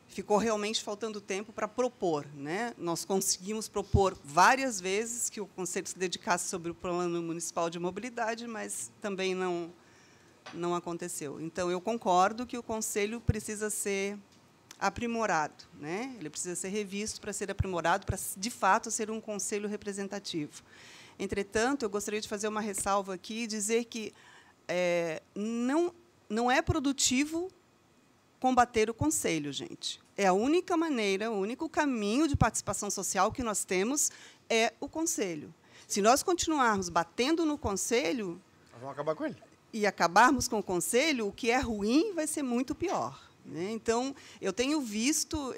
ficou realmente faltando tempo para propor. Né? Nós conseguimos propor várias vezes que o Conselho se dedicasse sobre o Plano Municipal de Mobilidade, mas também não aconteceu. Então, eu concordo que o Conselho precisa ser aprimorado, né? Ele precisa ser revisto para ser aprimorado, para, de fato, ser um conselho representativo. Entretanto, eu gostaria de fazer uma ressalva aqui e dizer que não é produtivo combater o conselho, gente. É a única maneira, o único caminho de participação social que nós temos é o conselho. Se nós continuarmos batendo no conselho, nós vamos acabar com ele. E acabarmos com o conselho, o que é ruim vai ser muito pior. Né? Então, eu tenho visto,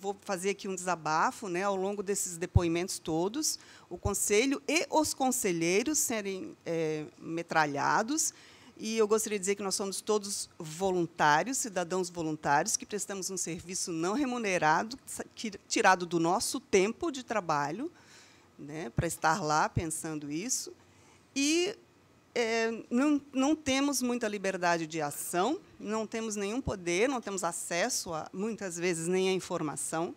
vou fazer aqui um desabafo, né, ao longo desses depoimentos todos, o Conselho e os conselheiros serem metralhados, E eu gostaria de dizer que nós somos todos voluntários, cidadãos voluntários, que prestamos um serviço não remunerado, tirado do nosso tempo de trabalho, né, para estar lá pensando isso. E não temos muita liberdade de ação, não temos nenhum poder, não temos acesso, muitas vezes, nem à informação.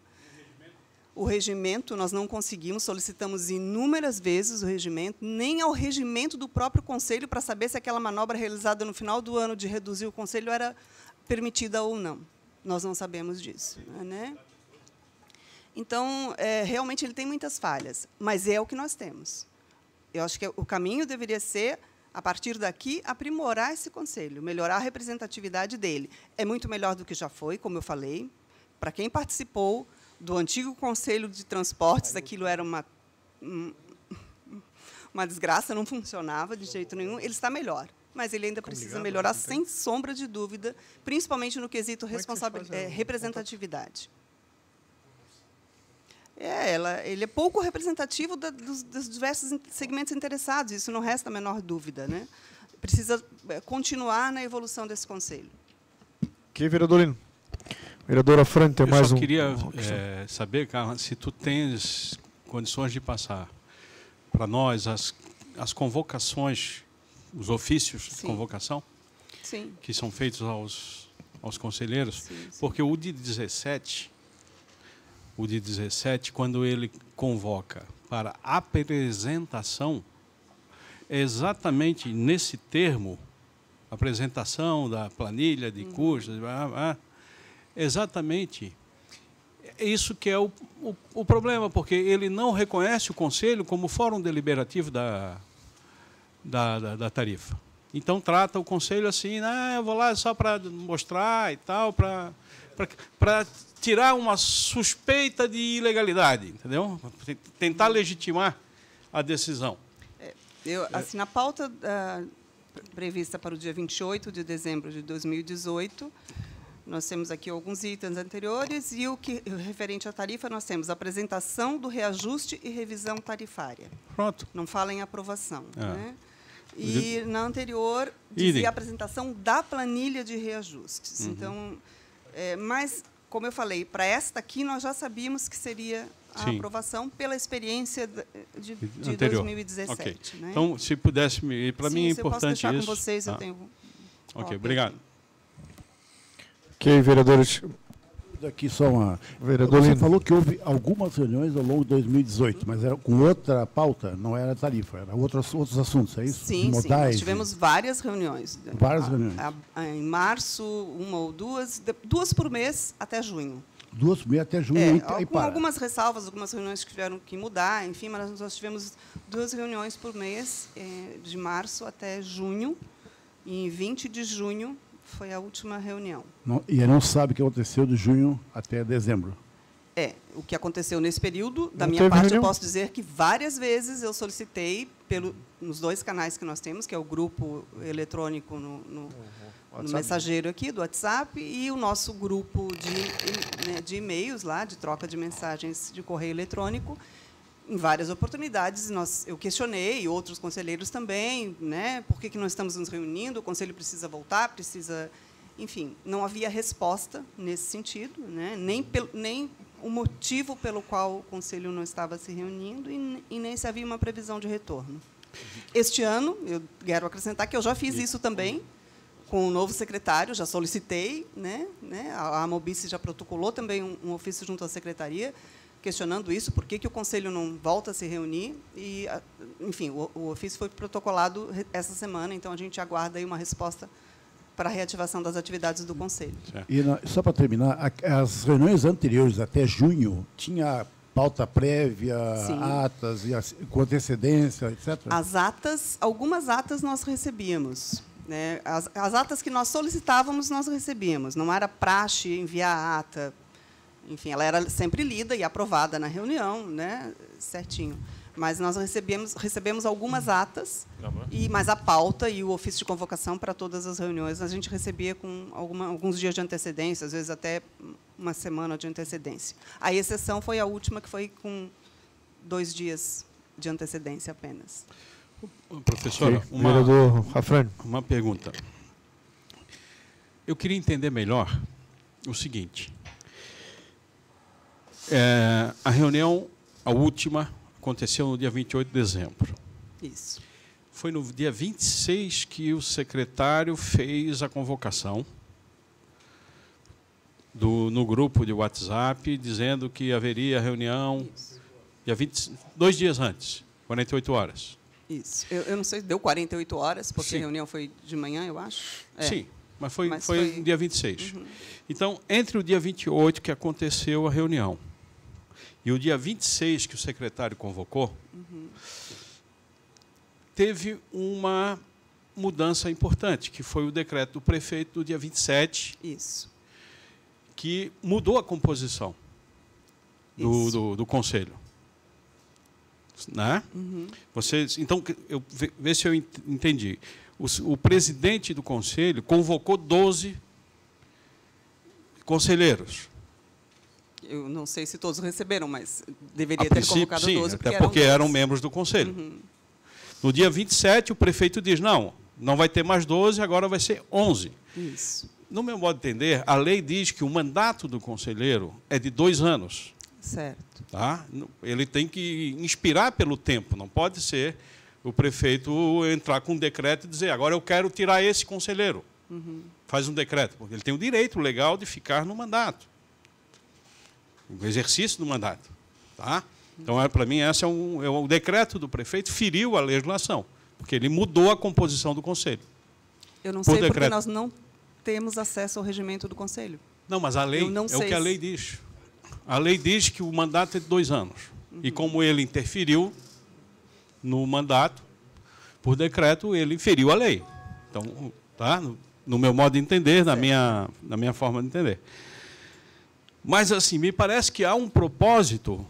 O regimento, nós não conseguimos, solicitamos inúmeras vezes o regimento, nem ao regimento do próprio Conselho, para saber se aquela manobra realizada no final do ano de reduzir o Conselho era permitida ou não. Nós não sabemos disso, né? Então, realmente, ele tem muitas falhas, mas é o que nós temos. Eu acho que o caminho deveria ser, a partir daqui, aprimorar esse Conselho, melhorar a representatividade dele. É muito melhor do que já foi, como eu falei. Para quem participou do antigo Conselho de Transportes, aquilo era uma desgraça, não funcionava de jeito nenhum. Ele está melhor, mas ele ainda precisa melhorar, sem sombra de dúvida, principalmente no quesito representatividade. Ele é pouco representativo dos diversos segmentos interessados, isso não resta a menor dúvida, né? Precisa continuar na evolução desse Conselho. Ok, vereador Lino. Vereadora Fran, tem mais um... Eu só queria saber, Carla, se tu tens condições de passar para nós as convocações, os ofícios de convocação, sim, que são feitos aos conselheiros, sim, porque o de 17, quando ele convoca para apresentação, é exatamente nesse termo, apresentação da planilha de cursos, exatamente isso que é o problema, porque ele não reconhece o Conselho como fórum deliberativo da tarifa. Então, trata o Conselho assim, eu vou lá só para mostrar e tal, para tirar uma suspeita de ilegalidade, entendeu? Tentar legitimar a decisão. Assim, na pauta prevista para o dia 28 de dezembro de 2018, nós temos aqui alguns itens anteriores, e o referente à tarifa, nós temos apresentação do reajuste e revisão tarifária. Pronto. Não fala em aprovação. Né? E, na anterior, dizia a apresentação da planilha de reajustes. Então, mas, como eu falei, para esta aqui, nós já sabíamos que seria a aprovação pela experiência de 2017. Okay. Né? Então, se pudesse, para mim é importante isso. Eu posso deixar com vocês, eu tenho... Ok, obrigado. Ok, vereadores. Aqui só uma... Vereador Você Lino falou que houve algumas reuniões ao longo de 2018, mas era com outra pauta, não era tarifa, era outros assuntos, é isso? Sim, sim. Nós tivemos várias reuniões. Várias reuniões. Em março, uma ou duas por mês até junho. 2 por mês até junho. Com algumas ressalvas, algumas reuniões que tiveram que mudar, enfim, mas nós tivemos 2 reuniões por mês, de março até junho, e em 20 de junho foi a última reunião. E não sabe o que aconteceu de junho até dezembro? O que aconteceu nesse período, da minha parte, eu posso dizer que várias vezes eu solicitei, nos 2 canais que nós temos, que é o grupo eletrônico no mensageiro aqui, do WhatsApp, e o nosso grupo de e-mails, lá, de troca de mensagens de correio eletrônico. Em várias oportunidades, eu questionei, e outros conselheiros também, né, por que nós estamos nos reunindo, o Conselho precisa voltar, precisa... Enfim, não havia resposta nesse sentido, né, nem o motivo pelo qual o Conselho não estava se reunindo e nem se havia uma previsão de retorno. Este ano, eu quero acrescentar que eu já fiz isso também, com o novo secretário, já solicitei, né, a Amobice já protocolou também um ofício junto à secretaria, questionando isso, por que o Conselho não volta a se reunir. E, enfim, o ofício foi protocolado essa semana, então a gente aguarda aí uma resposta para a reativação das atividades do Conselho. E, só para terminar, as reuniões anteriores, até junho, tinha pauta prévia, sim, atas, com antecedência, etc.? As atas, algumas atas nós recebíamos. Né? As atas que nós solicitávamos, nós recebíamos. Não era praxe enviar a ata. Enfim, ela era sempre lida e aprovada na reunião, né, certinho. Mas nós recebemos algumas atas, mas a pauta e o ofício de convocação para todas as reuniões a gente recebia com alguns dias de antecedência, às vezes até uma semana de antecedência. A exceção foi a última, que foi com 2 dias de antecedência apenas. Professora, vereador Afrânio. uma pergunta. Eu queria entender melhor o seguinte. A reunião, a última, aconteceu no dia 28 de dezembro. Isso. Foi no dia 26 que o secretário fez a convocação no grupo de WhatsApp, dizendo que haveria reunião dia 2 dias antes, 48 horas. Isso. Eu não sei, deu 48 horas, porque Sim. a reunião foi de manhã, eu acho. Sim, mas foi foi no dia 26. Então, entre o dia 28 que aconteceu a reunião e o dia 26 que o secretário convocou, teve uma mudança importante, que foi o decreto do prefeito do dia 27, Isso. que mudou a composição do conselho. Né? Vocês, então, vê se eu entendi. O presidente do conselho convocou 12 conselheiros. Eu não sei se todos receberam, mas deveria ter convocado sim, 12, até porque eram membros do conselho. No dia 27, o prefeito diz, não vai ter mais 12, agora vai ser 11. Isso. No meu modo de entender, a lei diz que o mandato do conselheiro é de 2 anos. Certo. Tá? Ele tem que inspirar pelo tempo, não pode ser o prefeito entrar com um decreto e dizer, agora eu quero tirar esse conselheiro. Faz um decreto, porque ele tem o direito legal de ficar no mandato. O exercício do mandato. Tá? Então, para mim, esse o decreto do prefeito feriu a legislação, porque ele mudou a composição do conselho. Eu não sei porque nós não temos acesso ao regimento do conselho. Não, mas a lei é o que a lei diz. A lei diz que o mandato é de 2 anos. E como ele interferiu no mandato, por decreto, ele feriu a lei. Então, tá? No meu modo de entender, na minha forma de entender. Mas, assim, me parece que há um propósito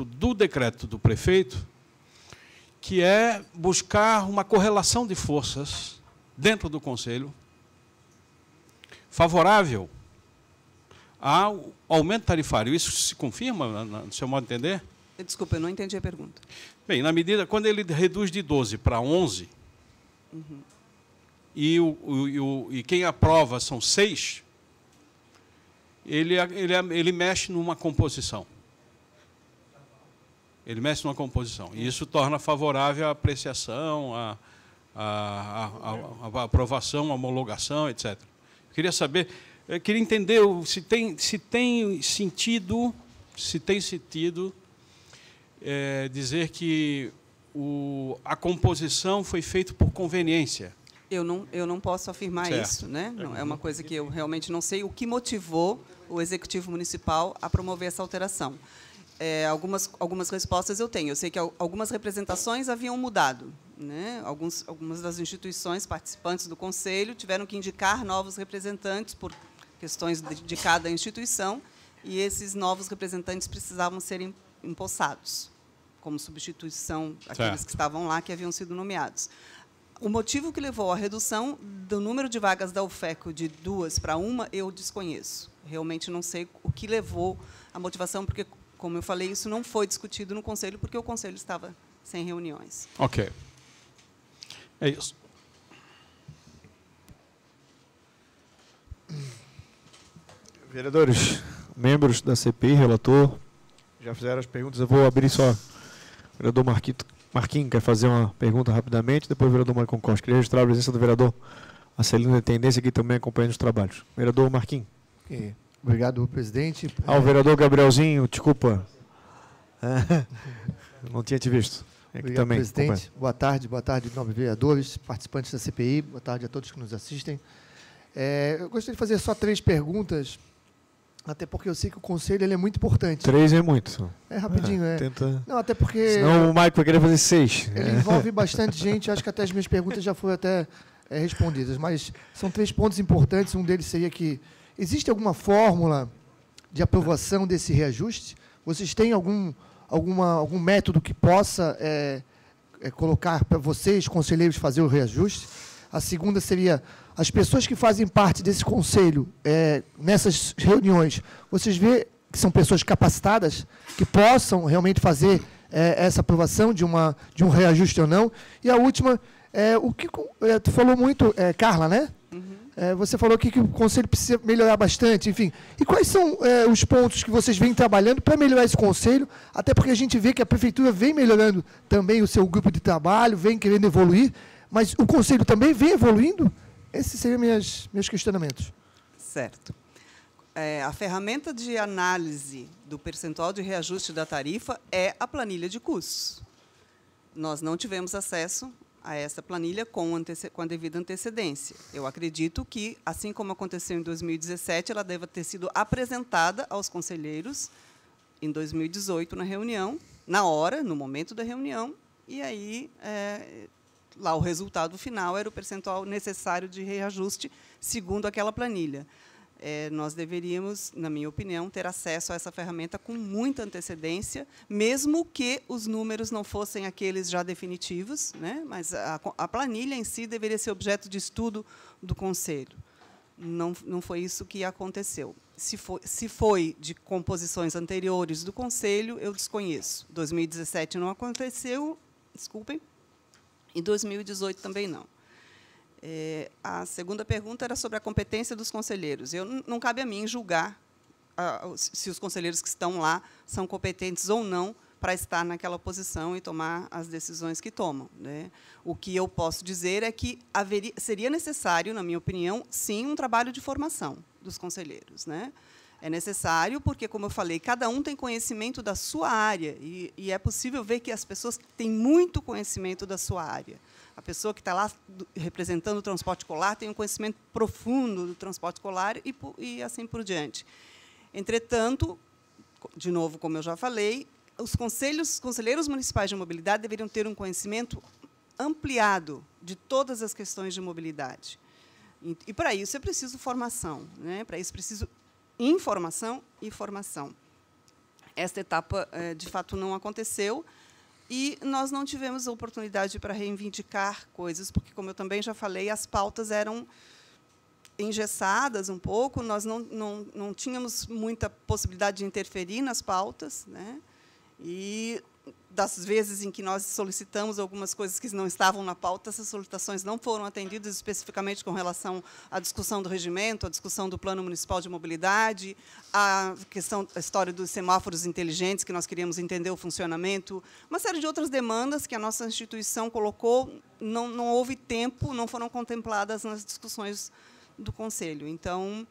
do decreto do prefeito, que é buscar uma correlação de forças dentro do conselho, favorável ao aumento tarifário. Isso se confirma, no seu modo de entender? Desculpa, eu não entendi a pergunta. Bem, na medida, quando ele reduz de 12 para 11, e quem aprova são 6, ele mexe numa composição. Ele mexe numa composição. E isso torna favorável a apreciação, a aprovação, a homologação, etc. Eu queria entender se tem sentido dizer que a composição foi feita por conveniência. Eu não posso afirmar Certo. isso, né? Não, é uma coisa que eu realmente não sei o que motivou o Executivo Municipal a promover essa alteração. Algumas respostas eu tenho. Eu sei que algumas representações haviam mudado, né? Algumas das instituições participantes do Conselho tiveram que indicar novos representantes por questões de cada instituição, e esses novos representantes precisavam ser empossados, como substituição daqueles que estavam lá, que haviam sido nomeados. O motivo que levou à redução do número de vagas da UFECO de 2 para 1, eu desconheço. Realmente não sei o que levou à motivação, porque, como eu falei, isso não foi discutido no Conselho, porque o Conselho estava sem reuniões. Ok. É isso. Vereadores, membros da CPI, relator, já fizeram as perguntas. Eu vou abrir só. O vereador Marquinhos quer fazer uma pergunta rapidamente, depois o vereador Maicon Costa. Queria registrar a presença do vereador Acelino de Tendência, aqui também acompanhando os trabalhos. Vereador Marquinhos. Okay. Obrigado, presidente. O vereador Gabrielzinho, desculpa. Não tinha te visto. Obrigado, também, presidente. Boa tarde, nobres vereadores, participantes da CPI. Boa tarde a todos que nos assistem. Eu gostaria de fazer só 3 perguntas, até porque eu sei que o conselho ele é muito importante. 3 é muito. É rapidinho, Tenta... Não, até porque... Senão o Maico vai querer fazer 6. Ele envolve bastante gente, acho que até as minhas perguntas já foram até respondidas, mas são 3 pontos importantes. Um deles seria que existe alguma fórmula de aprovação desse reajuste? Vocês têm algum método que possa colocar para vocês, conselheiros, fazer o reajuste? A segunda seria, as pessoas que fazem parte desse conselho, nessas reuniões, vocês veem que são pessoas capacitadas, que possam realmente fazer essa aprovação de um reajuste ou não? E a última, o que tu falou muito, Carla, né? Você falou aqui que o Conselho precisa melhorar bastante, enfim. E quais são os pontos que vocês vêm trabalhando para melhorar esse Conselho? Até porque a gente vê que a Prefeitura vem melhorando também o seu grupo de trabalho, vem querendo evoluir, mas o Conselho também vem evoluindo? Esses seriam meus questionamentos. Certo. A ferramenta de análise do percentual de reajuste da tarifa é a planilha de custos. Nós não tivemos acesso a essa planilha com a devida antecedência. Eu acredito que, assim como aconteceu em 2017, ela deva ter sido apresentada aos conselheiros em 2018 na reunião, na hora, no momento da reunião, e aí lá o resultado final era o percentual necessário de reajuste segundo aquela planilha. Nós deveríamos, na minha opinião, ter acesso a essa ferramenta com muita antecedência, mesmo que os números não fossem aqueles já definitivos, né? Mas a planilha em si deveria ser objeto de estudo do Conselho. Não foi isso que aconteceu. Se foi de composições anteriores do Conselho, eu desconheço. 2017 não aconteceu, desculpem, e 2018 também não. A segunda pergunta era sobre a competência dos conselheiros. Não cabe a mim julgar se os conselheiros que estão lá são competentes ou não para estar naquela posição e tomar as decisões que tomam, né? O que eu posso dizer é que seria necessário, na minha opinião, sim, um trabalho de formação dos conselheiros, né? É necessário porque, como eu falei, cada um tem conhecimento da sua área e é possível ver que as pessoas têm muito conhecimento da sua área. A pessoa que está lá representando o transporte escolar tem um conhecimento profundo do transporte escolar e assim por diante. Entretanto, de novo, como eu já falei, os conselheiros municipais de mobilidade deveriam ter um conhecimento ampliado de todas as questões de mobilidade. E, para isso, é preciso formação, né? Para isso, é preciso informação e formação. Esta etapa, de fato, não aconteceu, e nós não tivemos a oportunidade para reivindicar coisas, porque, como eu também já falei, as pautas eram engessadas um pouco, nós não tínhamos muita possibilidade de interferir nas pautas, né? E, das vezes em que nós solicitamos algumas coisas que não estavam na pauta, essas solicitações não foram atendidas, especificamente com relação à discussão do regimento, à discussão do Plano Municipal de Mobilidade, a história dos semáforos inteligentes, que nós queríamos entender o funcionamento, uma série de outras demandas que a nossa instituição colocou, não houve tempo, não foram contempladas nas discussões do Conselho. Então,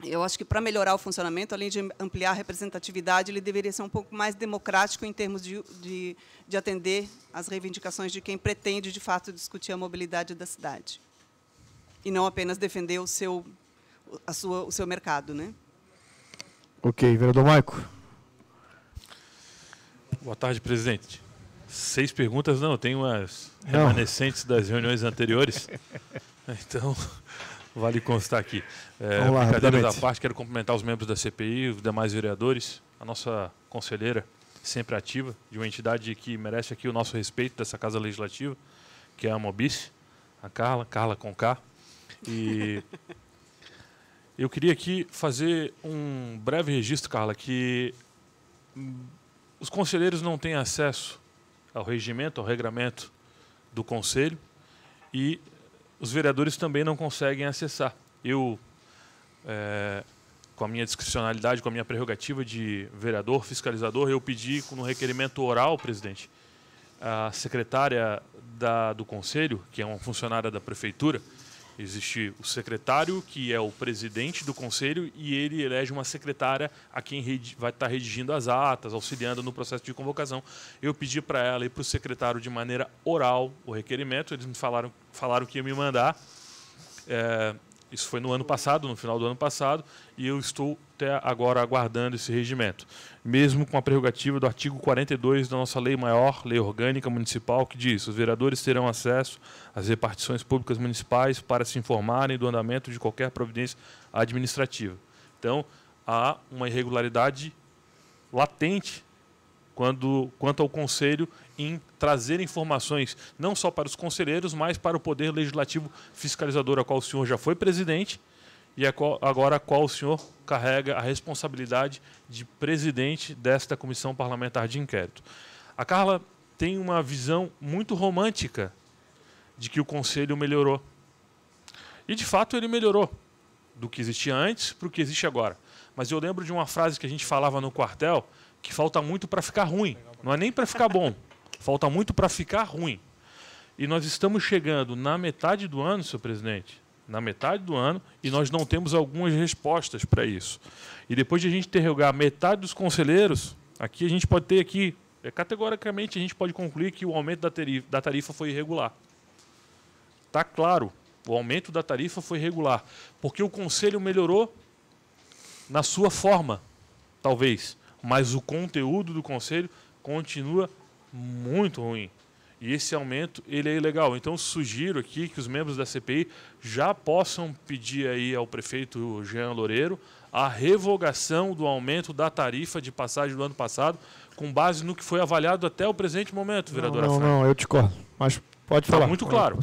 eu acho que, para melhorar o funcionamento, além de ampliar a representatividade, ele deveria ser um pouco mais democrático em termos de atender às reivindicações de quem pretende, de fato, discutir a mobilidade da cidade. E não apenas defender o seu mercado, né? Ok. Vereador Maico. Boa tarde, presidente. 6 perguntas, não, tem umas remanescentes das reuniões anteriores. Então, vale constar aqui. Brincadeiras à parte, quero cumprimentar os membros da CPI, os demais vereadores, a nossa conselheira, sempre ativa, de uma entidade que merece aqui o nosso respeito dessa Casa Legislativa, que é a Mobice, a Carla com K. E eu queria aqui fazer um breve registro, Carla, que os conselheiros não têm acesso ao regimento, ao regramento do Conselho, e os vereadores também não conseguem acessar. Eu, com a minha discricionalidade, com a minha prerrogativa de vereador, fiscalizador, eu pedi, no requerimento oral, presidente, a secretária do Conselho, que é uma funcionária da Prefeitura, existe o secretário, que é o presidente do Conselho, e ele elege uma secretária a quem vai estar redigindo as atas, auxiliando no processo de convocação. Eu pedi para ela e para o secretário, de maneira oral, o requerimento. Eles me falaram que ia me mandar. Isso foi no ano passado, no final do ano passado, e eu estou até agora aguardando esse regimento. Mesmo com a prerrogativa do artigo 42 da nossa lei maior, lei orgânica municipal, que diz: os vereadores terão acesso às repartições públicas municipais para se informarem do andamento de qualquer providência administrativa. Então, há uma irregularidade latente quanto ao Conselho em trazer informações não só para os conselheiros, mas para o Poder Legislativo Fiscalizador, a qual o senhor já foi presidente e agora a qual o senhor carrega a responsabilidade de presidente desta Comissão Parlamentar de Inquérito. A Carla tem uma visão muito romântica de que o Conselho melhorou. E, de fato, ele melhorou do que existia antes para o que existe agora. Mas eu lembro de uma frase que a gente falava no quartel, que falta muito para ficar ruim. Não é nem para ficar bom, falta muito para ficar ruim. E nós estamos chegando na metade do ano, senhor presidente, na metade do ano, e nós não temos algumas respostas para isso. E depois de a gente interrogar metade dos conselheiros, aqui a gente pode ter aqui, categoricamente, a gente pode concluir que o aumento da tarifa foi irregular. Está claro, o aumento da tarifa foi irregular, porque o Conselho melhorou na sua forma, talvez, mas o conteúdo do Conselho continua muito ruim. E esse aumento ele é ilegal. Então, sugiro aqui que os membros da CPI já possam pedir aí ao prefeito Jean Loureiro a revogação do aumento da tarifa de passagem do ano passado, com base no que foi avaliado até o presente momento, vereadora Fran. Não, eu discordo. Mas pode falar. Tá muito claro.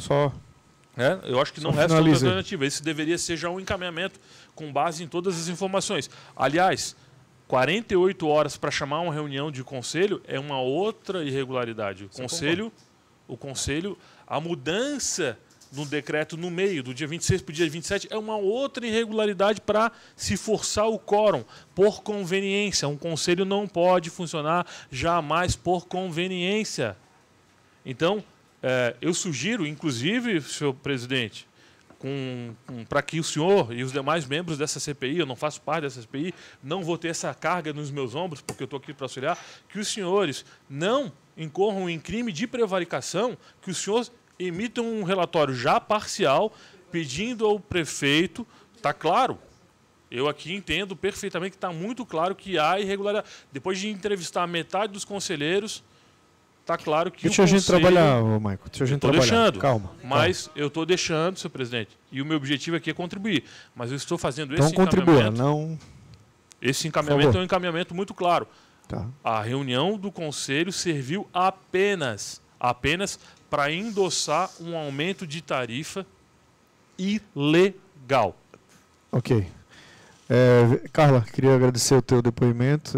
Eu acho que não resta outra alternativa. Esse deveria ser já um encaminhamento com base em todas as informações. Aliás, 48 horas para chamar uma reunião de conselho é uma outra irregularidade. O conselho, a mudança no decreto no meio, do dia 26 para o dia 27, é uma outra irregularidade para se forçar o quórum por conveniência. Um conselho não pode funcionar jamais por conveniência. Então, eu sugiro, inclusive, senhor presidente, para que o senhor e os demais membros dessa CPI, eu não faço parte dessa CPI, não vou ter essa carga nos meus ombros, porque eu estou aqui para auxiliar, que os senhores não incorram em crime de prevaricação, que os senhores emitam um relatório já parcial, pedindo ao prefeito, está claro, eu aqui entendo perfeitamente que está muito claro que há irregularidade. Depois de entrevistar metade dos conselheiros, está claro que deixa a gente trabalhar, Michael. Deixa a gente trabalhar. Deixando, calma. Mas eu estou deixando, senhor presidente. E o meu objetivo aqui é contribuir. Mas eu estou fazendo então, esse encaminhamento. Contribua, não. Esse encaminhamento é um encaminhamento muito claro. Tá. A reunião do Conselho serviu apenas para endossar um aumento de tarifa ilegal. Ok. Carla, queria agradecer o teu depoimento.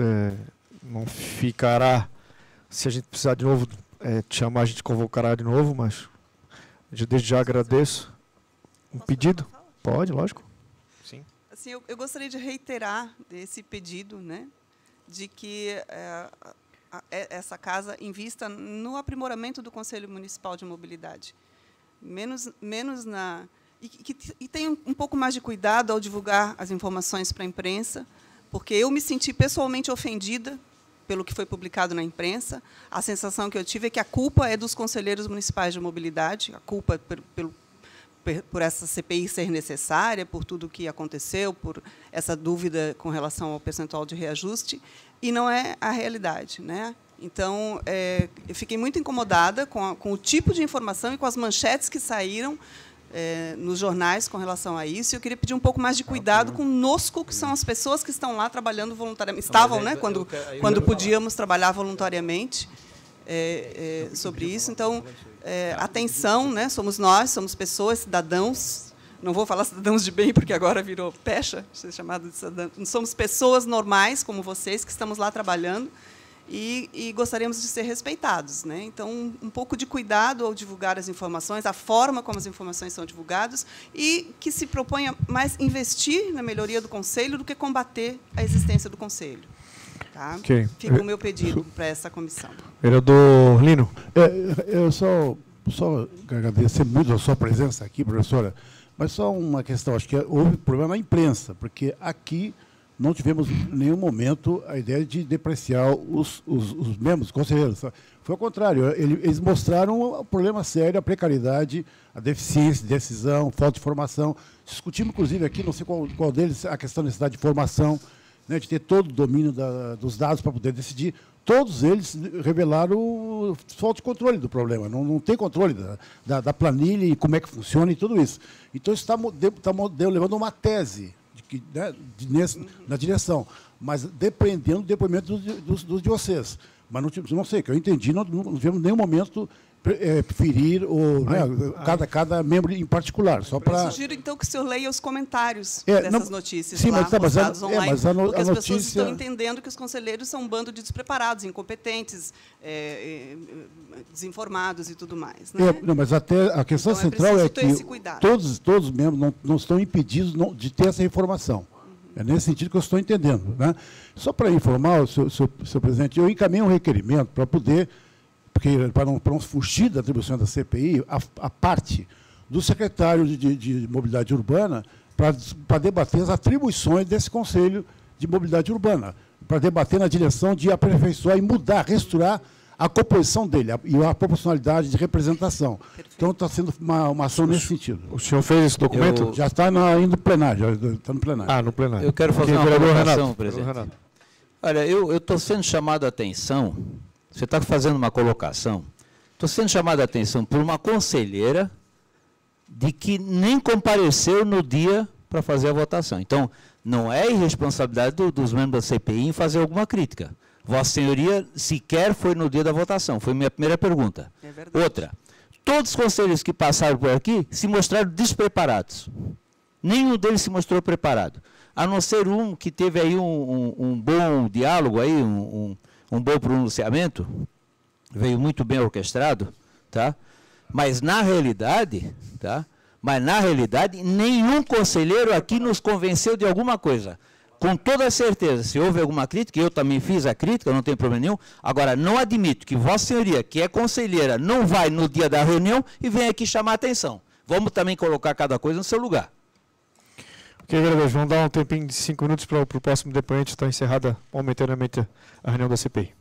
Não ficará... Se a gente precisar de novo te chamar, a gente convocará de novo, mas desde já agradeço. Um pedido? Pode, lógico. Sim. Assim, eu gostaria de reiterar esse pedido, né, de que essa casa invista no aprimoramento do Conselho Municipal de Mobilidade. Menos na... E tenha um pouco mais de cuidado ao divulgar as informações para a imprensa, porque eu me senti pessoalmente ofendida pelo que foi publicado na imprensa. A sensação que eu tive é que a culpa é dos conselheiros municipais de mobilidade, a culpa por essa CPI ser necessária, por tudo o que aconteceu, por essa dúvida com relação ao percentual de reajuste, e não é a realidade, né? Então, eu fiquei muito incomodada com o tipo de informação e com as manchetes que saíram nos jornais com relação a isso. Eu queria pedir um pouco mais de cuidado conosco, que são as pessoas que estão lá trabalhando voluntariamente. Estavam, né, quando podíamos trabalhar voluntariamente sobre isso. Então, atenção, né, somos nós, somos pessoas, cidadãos. Não vou falar cidadãos de bem, porque agora virou pecha, ser chamado de cidadão. Somos pessoas normais, como vocês, que estamos lá trabalhando. E gostaríamos de ser respeitados, né? Então, um pouco de cuidado ao divulgar as informações, a forma como as informações são divulgadas, e que se proponha mais investir na melhoria do Conselho do que combater a existência do Conselho. Tá? Okay. Fica o meu pedido para essa comissão. Vereador Lino. Eu só agradecer muito a sua presença aqui, professora, mas só uma questão, acho que houve problema na imprensa, porque aqui não tivemos em nenhum momento a ideia de depreciar os membros, os conselheiros. Foi ao contrário, eles mostraram o problema sério, a precariedade, a deficiência de decisão, falta de formação. Discutimos, inclusive, aqui, não sei qual deles, a questão da necessidade de formação, né, de ter todo o domínio dos dados para poder decidir. Todos eles revelaram falta de controle do problema, não tem controle da planilha e como é que funciona e tudo isso. Então, isso está levando uma tese na direção, mas dependendo do depoimento dos de vocês. Mas não sei, que eu entendi, não tivemos em nenhum momento ferir cada membro em particular. Só para. Sugiro, então, que o senhor leia os comentários dessas notícias lá postados online, porque as pessoas estão entendendo que os conselheiros são um bando de despreparados, incompetentes, desinformados e tudo mais. Né? Não, mas até a questão então, central é que todos os membros não estão impedidos de ter essa informação. É nesse sentido que eu estou entendendo. Né? Só para informar, o senhor presidente, eu encaminhei um requerimento para poder, para não fugir da atribuição da CPI, a parte do secretário de Mobilidade Urbana para debater as atribuições desse Conselho de Mobilidade Urbana, para debater na direção de aperfeiçoar e mudar, reestruturar a composição dele e a proporcionalidade de representação. Perfeito. Então, está sendo uma ação nesse sentido. O senhor fez esse documento? Já está indo no plenário. Já está no plenário. Ah, no plenário. Eu quero fazer uma colocação, presidente. Olha, eu estou sendo chamado a atenção, você está fazendo uma colocação, estou sendo chamado a atenção por uma conselheira de que nem compareceu no dia para fazer a votação. Então, não é irresponsabilidade dos membros da CPI em fazer alguma crítica. Vossa Senhoria sequer foi no dia da votação, foi minha primeira pergunta. É verdade. Outra, todos os conselheiros que passaram por aqui se mostraram despreparados. Nenhum deles se mostrou preparado. A não ser um que teve aí um bom diálogo, aí, um bom pronunciamento, veio muito bem orquestrado, tá? Mas na realidade, nenhum conselheiro aqui nos convenceu de alguma coisa. Com toda certeza, se houve alguma crítica, eu também fiz a crítica, não tem problema nenhum. Agora, não admito que Vossa Senhoria, que é conselheira, não vai no dia da reunião e vem aqui chamar a atenção. Vamos também colocar cada coisa no seu lugar. Ok, vereadores, vamos dar um tempinho de 5 minutos para o próximo depoente. Está encerrada momentaneamente a reunião da CPI.